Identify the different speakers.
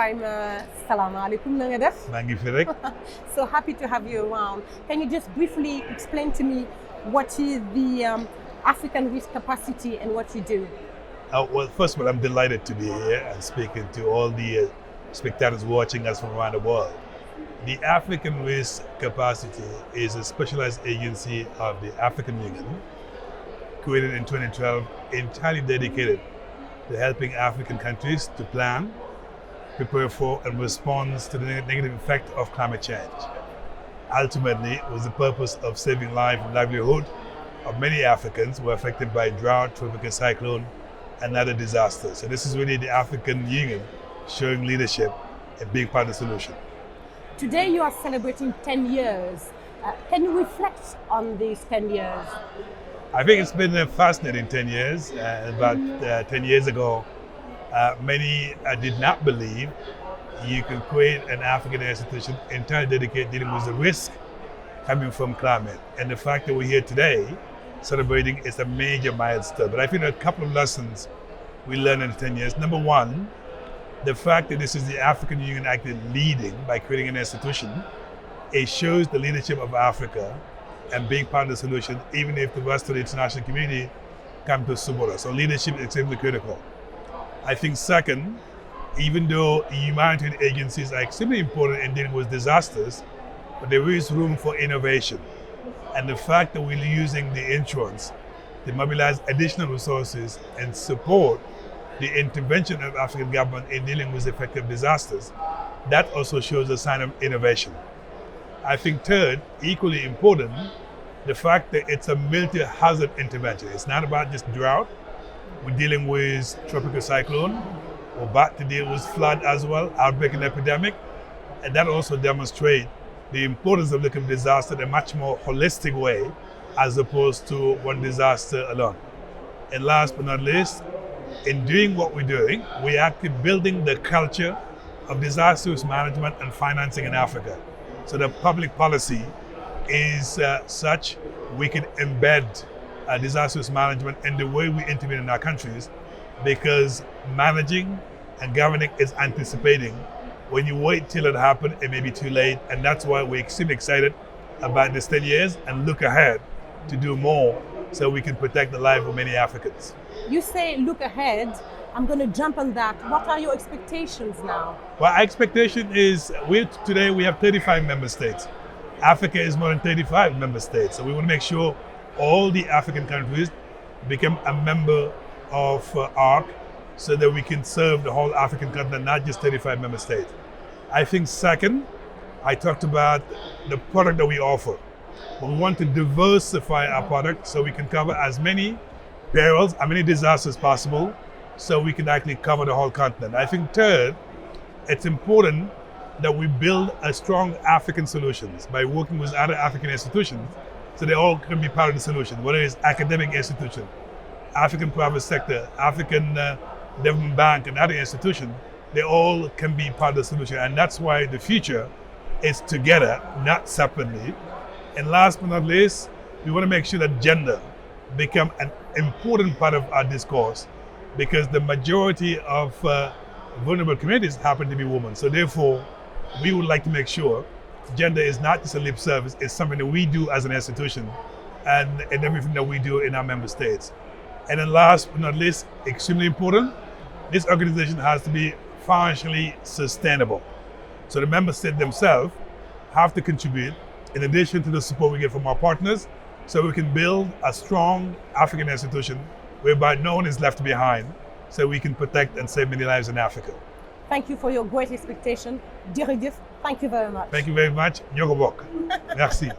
Speaker 1: Ibrahima, Assalamu alaikum, na nga def?
Speaker 2: maa ngi fi rek.
Speaker 1: So happy to have you around. Can you just briefly explain to me what is the African risk capacity and what you do?
Speaker 2: Well, first of all, I'm delighted to be here and speaking to all the spectators watching us from around the world. The African Risk Capacity is a specialized agency of the African Union, created in 2012, entirely dedicated to helping African countries to plan, prepare for, and respond to the negative effect of climate change. Ultimately, it was the purpose of saving life and livelihood of many Africans who were affected by drought, tropical cyclone, and other disasters. So this is really the African Union showing leadership and being part of the solution.
Speaker 1: Today you are celebrating 10 years. Can you reflect on these 10 years?
Speaker 2: I think it's been a fascinating 10 years. About 10 years ago, many did not believe you could create an African institution entirely dedicated dealing with the risk coming from climate. And the fact that we're here today celebrating is a major milestone. But I think there are a couple of lessons we learned in the 10 years. Number one, the fact that this is the African Union actually leading by creating an institution, it shows the leadership of Africa and being part of the solution, even if the rest of the international community come to support us. So leadership is extremely critical. I think second, even though humanitarian agencies are extremely important in dealing with disasters, but there is room for innovation. And the fact that we're using the insurance to mobilize additional resources and support the intervention of African government in dealing with effective disasters, that also shows a sign of innovation. I think third, equally important, the fact that it's a multi-hazard intervention. It's not about just drought. We're dealing with tropical cyclone. We're about to deal with flood as well, outbreak and epidemic. And that also demonstrates the importance of looking at disaster in a much more holistic way as opposed to one disaster alone. And last but not least, in doing what we're doing, we're actually building the culture of disaster risk management and financing in Africa. So the public policy is such we can embed disaster risk management in the way we intervene in our countries, because managing and governing is anticipating. When you wait till it happens, it may be too late, and that's why we're extremely excited about this 10 years and look ahead to do more so we can protect the life of many Africans.
Speaker 1: You say look ahead. I'm going to jump on that. What are your expectations now?
Speaker 2: Well, our expectation is today we have 35 member states. Africa is more than 35 member states. So we want to make sure all the African countries become a member of ARC so that we can serve the whole African continent, not just 35 member states. I think second, I talked about the product that we offer. We want to diversify our product so we can cover as many perils, as many disasters as possible, so we can actually cover the whole continent. I think third, it's important that we build a strong African solutions by working with other African institutions so they all can be part of the solution, whether it's academic institution, African private sector, African Development Bank and other institutions, they all can be part of the solution. And that's why the future is together, not separately. And last but not least, we want to make sure that gender become an important part of our discourse, because the majority of vulnerable communities happen to be women. So therefore, we would like to make sure gender is not just a lip service, it's something that we do as an institution and in everything that we do in our member states. And then last but not least, extremely important, this organization has to be financially sustainable. So the member states themselves have to contribute in addition to the support we get from our partners, so we can build a strong African institution whereby no one is left behind, so we can protect and save many lives in Africa.
Speaker 1: Thank you for your great expectation. Jërëjëf, thank you very much.
Speaker 2: Thank you very much. Ñoo ko bokk. Merci.